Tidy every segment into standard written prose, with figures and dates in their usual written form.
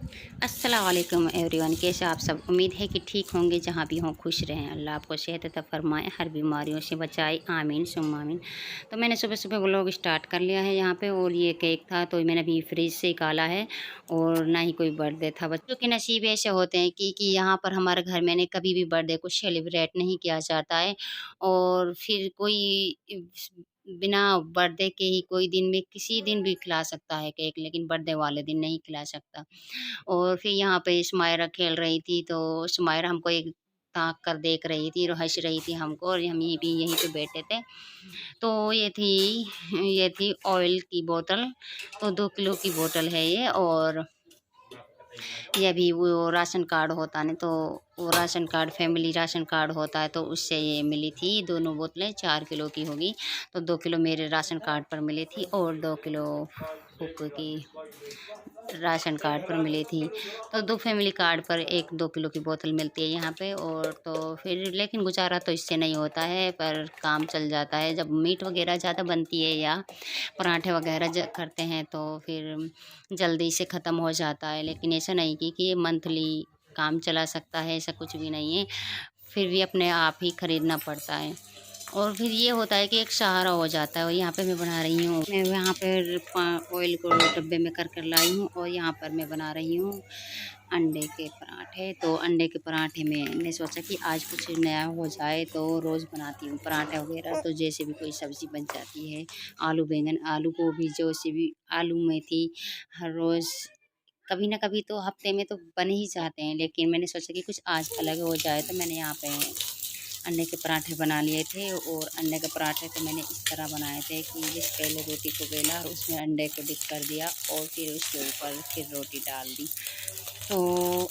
अस्सलाम वालेकुम एवरीवन, कैसे आप सब। उम्मीद है कि ठीक होंगे, जहाँ भी हों खुश रहें। अल्लाह आपको सेहत अता फरमाए, हर बीमारियों से बचाए, आमीन सुम्मा आमीन। तो मैंने सुबह सुबह व्लॉग स्टार्ट कर लिया है यहाँ पे, और ये केक था तो मैंने अभी फ्रिज से निकाला है। और ना ही कोई बर्थडे था, बच्चों के नसीब ऐसे होते हैं कि यहाँ पर हमारे घर मैंने कभी भी बर्थडे को सेलिब्रेट नहीं किया जाता है। और फिर कोई बिना बर्थडे के ही कोई दिन में किसी दिन भी खिला सकता है केक, लेकिन बर्थडे वाले दिन नहीं खिला सकता। और फिर यहाँ पे शुमायरा खेल रही थी, तो शुमायरा हमको एक ताक कर देख रही थी और हँस रही थी हमको, और हम ये भी यहीं पे बैठे थे। तो ये थी ऑयल की बोतल। तो 2 किलो की बोतल है ये। और ये भी वो राशन कार्ड होता है ना, तो वो ration card, family ration card होता है, तो उससे ये मिली थी। दोनों बोतलें 4 किलो की होगी। तो 2 किलो मेरे राशन कार्ड पर मिली थी, और 2 किलो फूफू की राशन कार्ड पर मिली थी। तो 2 फैमिली कार्ड पर 1-2 किलो की बोतल मिलती है यहाँ पे। और तो फिर लेकिन गुज़ारा तो इससे नहीं होता है, पर काम चल जाता है। जब मीट वग़ैरह ज़्यादा बनती है या पराठे वग़ैरह करते हैं, तो फिर जल्दी से ख़त्म हो जाता है। लेकिन ऐसा नहीं कि ये मंथली काम चला सकता है, ऐसा कुछ भी नहीं है। फिर भी अपने आप ही खरीदना पड़ता है। और फिर ये होता है कि एक सहारा हो जाता है। और यहाँ पे मैं बना रही हूँ, मैं यहाँ पर ऑयल को डब्बे में कर लाई हूँ, और यहाँ पर मैं बना रही हूँ अंडे के पराठे। तो अंडे के पराठे में मैंने सोचा कि आज कुछ नया हो जाए, तो रोज़ बनाती हूँ पराठे वगैरह। तो जैसे भी कोई सब्ज़ी बन जाती है, आलू बैंगन, आलू गोभी, जो सी भी, आलू मेथी, हर रोज़ कभी ना कभी तो हफ्ते में तो बन ही जाते हैं। लेकिन मैंने सोचा कि कुछ आज अलग हो जाए, तो मैंने यहाँ पे अंडे के पराठे बना लिए थे। और अंडे के पराठे तो मैंने इस तरह बनाए थे कि जिस पहले रोटी को बेला और उसमें अंडे को डिप कर दिया, और फिर उसके ऊपर फिर रोटी डाल दी। तो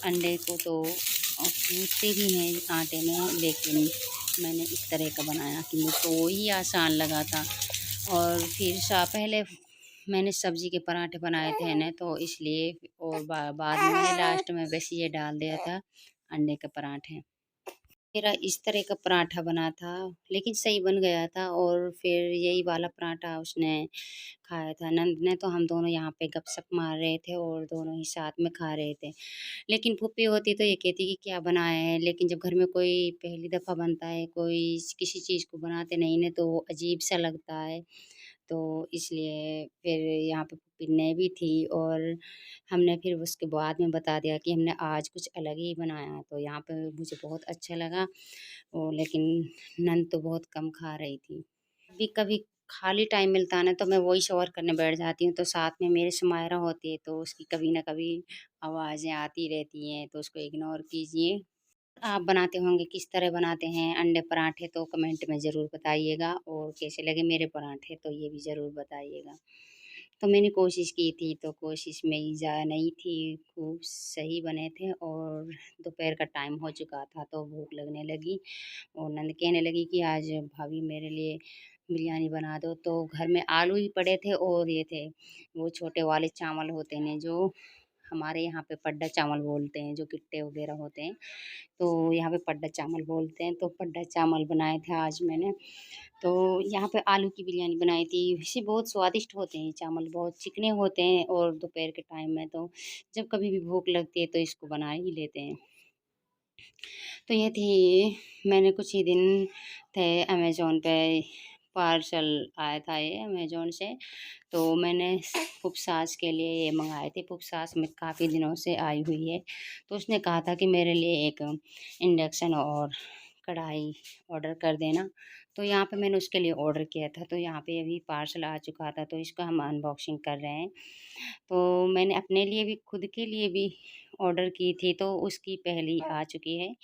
अंडे को तो कूटते भी हैं आटे में, लेकिन मैंने इस तरह का बनाया कि मुझको वही आसान लगा था। और फिर पहले मैंने सब्ज़ी के पराठे बनाए थे ना, तो इसलिए। और बाद में मैंने लास्ट में बस ये डाल दिया था अंडे के पराठे। मेरा इस तरह का पराठा बना था, लेकिन सही बन गया था। और फिर यही वाला पराठा उसने खाया था, नंद ने। तो हम दोनों यहाँ पे गपशप मार रहे थे, और दोनों ही साथ में खा रहे थे। लेकिन फूफी होती तो ये कहती कि क्या बनाया है, लेकिन जब घर में कोई पहली दफ़ा बनता है, कोई किसी चीज़ को बनाते नहीं ना, तो वो अजीब-सा लगता है। तो इसलिए फिर यहाँ पे फूफी ने भी थी, और हमने फिर उसके बाद में बता दिया कि हमने आज कुछ अलग ही बनाया। तो यहाँ पे मुझे बहुत अच्छा लगा। लेकिन नंद तो बहुत कम खा रही थी। कभी कभी खाली टाइम मिलता है ना, तो मैं वॉइस ओवर करने बैठ जाती हूँ। तो साथ में मेरे शुमायरा होती है, तो उसकी कभी ना कभी आवाज़ें आती रहती हैं, तो उसको इग्नोर कीजिए। आप बनाते होंगे, किस तरह बनाते हैं अंडे पराठे, तो कमेंट में ज़रूर बताइएगा। और कैसे लगे मेरे पराठे, तो ये भी ज़रूर बताइएगा। तो मैंने कोशिश की थी, तो कोशिश मेरी ज़्यादा नहीं थी, खूब सही बने थे। और दोपहर का टाइम हो चुका था, तो भूख लगने लगी। और नंद कहने लगी कि आज भाभी मेरे लिए बिरयानी बना दो। तो घर में आलू ही पड़े थे, और ये थे वो छोटे वाले चावल होते हैं जो हमारे यहाँ पे पड्डा चावल बोलते हैं, जो गिट्टे वगैरह होते हैं। तो यहाँ पे पड्डा चावल बोलते हैं, तो पड्डा चावल बनाए थे आज मैंने। तो यहाँ पे आलू की बिरयानी बनाई थी। वैसे बहुत स्वादिष्ट होते हैं चावल, बहुत चिकने होते हैं। और दोपहर के टाइम में तो जब कभी भी भूख लगती है, तो इसको बना ही लेते हैं। तो ये थी, मैंने कुछ ही दिन थे, अमेज़न पे पार्सल आया था ये अमेज़न से। तो मैंने फूफी सास के लिए ये मँगाए थे। फूफी सास में काफ़ी दिनों से आई हुई है। तो उसने कहा था कि मेरे लिए एक इंडक्शन और कढ़ाई ऑर्डर कर देना। तो यहाँ पे मैंने उसके लिए ऑर्डर किया था। तो यहाँ पे अभी पार्सल आ चुका था, तो इसका हम अनबॉक्सिंग कर रहे हैं। तो मैंने अपने लिए भी, खुद के लिए भी ऑर्डर की थी, तो उसकी पहली आ चुकी है।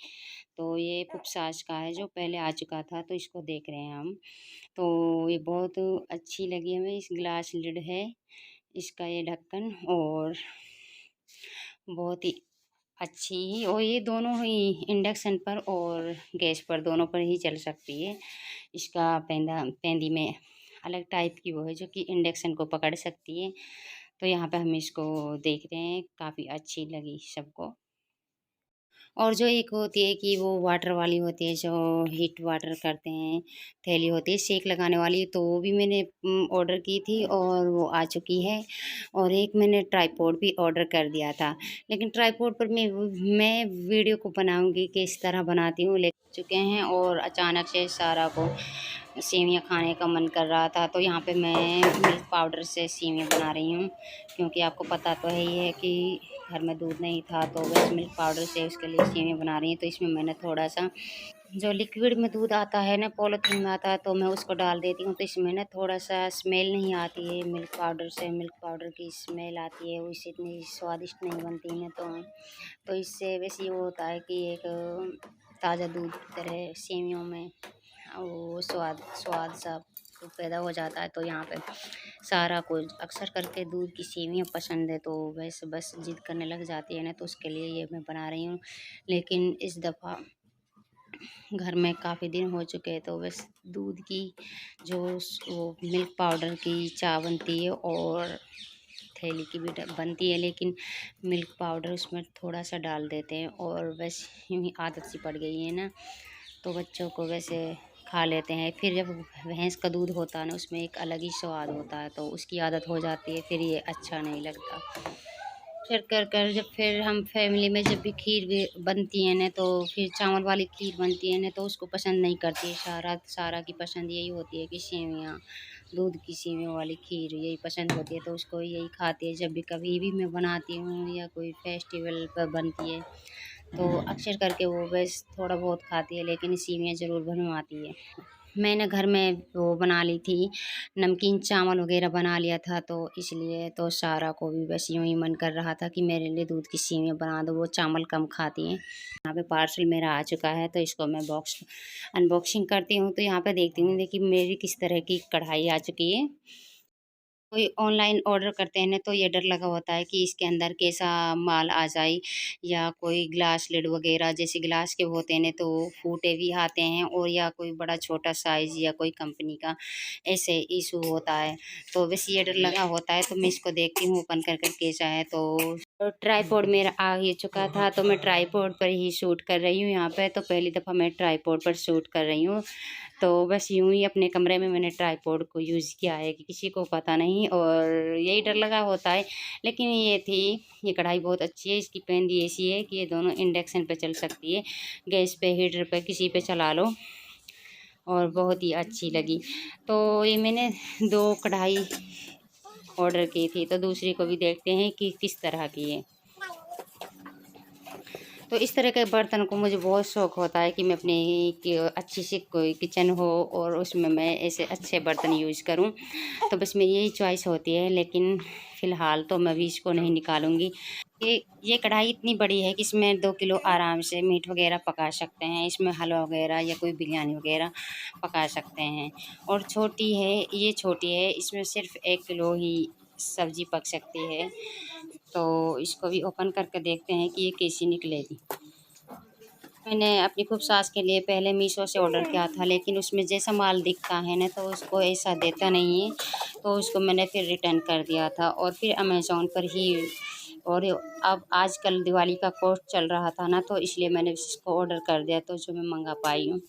तो ये फूफी सास का है, जो पहले आ चुका था, तो इसको देख रहे हैं हम। तो ये बहुत अच्छी लगी हमें। इस ग्लास लिड है इसका, ये ढक्कन। और बहुत ही अच्छी, और ये दोनों ही इंडक्शन पर और गैस पर, दोनों पर ही चल सकती है। इसका पेंदी में अलग टाइप की वो है, जो कि इंडक्शन को पकड़ सकती है। तो यहाँ पे हम इसको देख रहे हैं, काफ़ी अच्छी लगी सबको। और जो एक होती है कि वो वाटर वाली होती है, जो हीट वाटर करते हैं, थैली होती है सेक लगाने वाली, तो वो भी मैंने ऑर्डर की थी और वो आ चुकी है। और एक मैंने ट्राइपॉड भी ऑर्डर कर दिया था, लेकिन ट्राइपॉड पर मैं वीडियो को बनाऊंगी कि इस तरह बनाती हूँ, ले चुके हैं। और अचानक से सारा को सेवियाँ खाने का मन कर रहा था, तो यहाँ पे मैं मिल्क पाउडर से सेवियाँ बना रही हूँ, क्योंकि आपको पता तो है ही है कि घर में दूध नहीं था, तो बस मिल्क पाउडर से उसके लिए सेवियाँ बना रही हूँ। तो इसमें मैंने थोड़ा सा जो लिक्विड में दूध आता है ना, पॉलीथीन में आता है, तो मैं उसको डाल देती हूँ, तो इसमें ना थोड़ा सा स्मेल नहीं आती है मिल्क पाउडर से। मिल्क पाउडर की स्मेल आती है, वो इससे इतनी स्वादिष्ट नहीं बनती है। तो इससे वैसे ये होता है कि एक ताज़ा दूध की तरह सेवियों में वो स्वाद स्वाद सा तो पैदा हो जाता है। तो यहाँ पे सारा कुछ अक्सर करके दूध की सेवियाँ पसंद है, तो वैसे बस जिद करने लग जाती है ना, तो उसके लिए ये मैं बना रही हूँ। लेकिन इस दफ़ा घर में काफ़ी दिन हो चुके हैं, तो बस दूध की जो वो मिल्क पाउडर की चाय बनती है और थैली की भी बनती है, लेकिन मिल्क पाउडर उसमें थोड़ा सा डाल देते हैं, और बस यूँ ही आदत सी पड़ गई है ना, तो बच्चों को वैसे खा लेते हैं। फिर जब भैंस का दूध होता है ना, उसमें एक अलग ही स्वाद होता है, तो उसकी आदत हो जाती है, फिर ये अच्छा नहीं लगता। फिर कर कर जब फिर हम फैमिली में जब भी खीर भी बनती है ना, तो फिर चावल वाली खीर बनती है ना, तो उसको पसंद नहीं करती है। सारा सारा की पसंद यही होती है कि सेवइयाँ, दूध की सेवइयों वाली खीर यही पसंद होती है, तो उसको यही खाती है। जब भी कभी भी मैं बनाती हूँ या कोई फेस्टिवल पर बनती है, तो अक्सर करके वो बस थोड़ा बहुत खाती है, लेकिन सेवइयाँ ज़रूर बनवाती है। मैंने घर में वो बना ली थी, नमकीन चावल वग़ैरह बना लिया था, तो इसलिए तो सारा को भी बस यूँ ही मन कर रहा था कि मेरे लिए दूध की सेवइयाँ बना दो, वो चावल कम खाती हैं। यहाँ पे पार्सल मेरा आ चुका है, तो इसको मैं बॉक्स अनबॉक्सिंग करती हूँ। तो यहाँ पे देखती हूँ देखिए मेरी किस तरह की कढ़ाई आ चुकी है। कोई ऑनलाइन ऑर्डर करते हैं ना, तो ये डर लगा होता है कि इसके अंदर कैसा माल आ जाए, या कोई ग्लास लिड वगैरह जैसे ग्लास के होते हैं ना, तो फूटे भी आते हैं, और या कोई बड़ा छोटा साइज़ या कोई कंपनी का ऐसे इशू होता है, तो बस ये डर लगा होता है। तो मैं इसको देखती हूँ ओपन कर कैसा है। तो ट्राइपॉड मेरा आ ही चुका था, तो मैं ट्राइपॉड पर ही शूट कर रही हूँ यहाँ पे। तो पहली दफ़ा मैं ट्राइपॉड पर शूट कर रही हूँ, तो बस यूँ ही अपने कमरे में मैंने ट्राइपॉड को यूज़ किया है कि किसी को पता नहीं, और यही डर लगा होता है। लेकिन ये कढ़ाई बहुत अच्छी है, इसकी पेंदी ऐसी है कि ये दोनों इंडक्शन पे चल सकती है, गैस पे, हीटर पे, किसी पे चला लो, और बहुत ही अच्छी लगी। तो ये मैंने 2 कढ़ाई ऑर्डर की थी, तो दूसरी को भी देखते हैं कि किस तरह की है। तो इस तरह के बर्तन को मुझे बहुत शौक़ होता है कि मैं अपनी कि अच्छी सी कोई किचन हो और उसमें मैं ऐसे अच्छे बर्तन यूज़ करूं। तो बस मेरी यही चॉइस होती है, लेकिन फ़िलहाल तो मैं अभी इसको नहीं निकालूंगी। ये कढ़ाई इतनी बड़ी है कि इसमें 2 किलो आराम से मीट वगैरह पका सकते हैं, इसमें हलवा वगैरह या कोई बिरयानी वगैरह पका सकते हैं। और छोटी है, ये छोटी है, इसमें सिर्फ़ 1 किलो ही सब्ज़ी पक सकती है। तो इसको भी ओपन करके देखते हैं कि ये कैसी निकलेगी। मैंने अपनी खूब सास के लिए पहले मीशो से ऑर्डर किया था, लेकिन उसमें जैसा माल दिखता है ना, तो उसको ऐसा देता नहीं है, तो उसको मैंने फिर रिटर्न कर दिया था, और फिर अमेज़न पर ही। और अब आजकल दिवाली का कोर्स चल रहा था ना, तो इसलिए मैंने इसको ऑर्डर कर दिया, तो जो मैं मंगा पाई हूँ।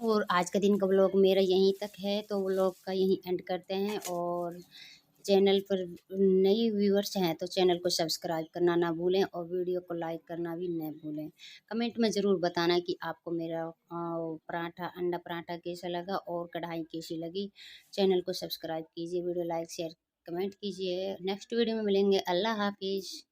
और आज का दिन का व्लॉग मेरा यहीं तक है, तो व्लॉग का यहीं एंड करते हैं। और चैनल पर नए व्यूअर्स हैं, तो चैनल को सब्सक्राइब करना ना भूलें, और वीडियो को लाइक करना भी न भूलें। कमेंट में ज़रूर बताना कि आपको मेरा पराठा, अंडा पराठा कैसा लगा और कढ़ाई कैसी लगी। चैनल को सब्सक्राइब कीजिए, वीडियो लाइक शेयर कमेंट कीजिए। नेक्स्ट वीडियो में मिलेंगे। अल्लाह हाफिज़।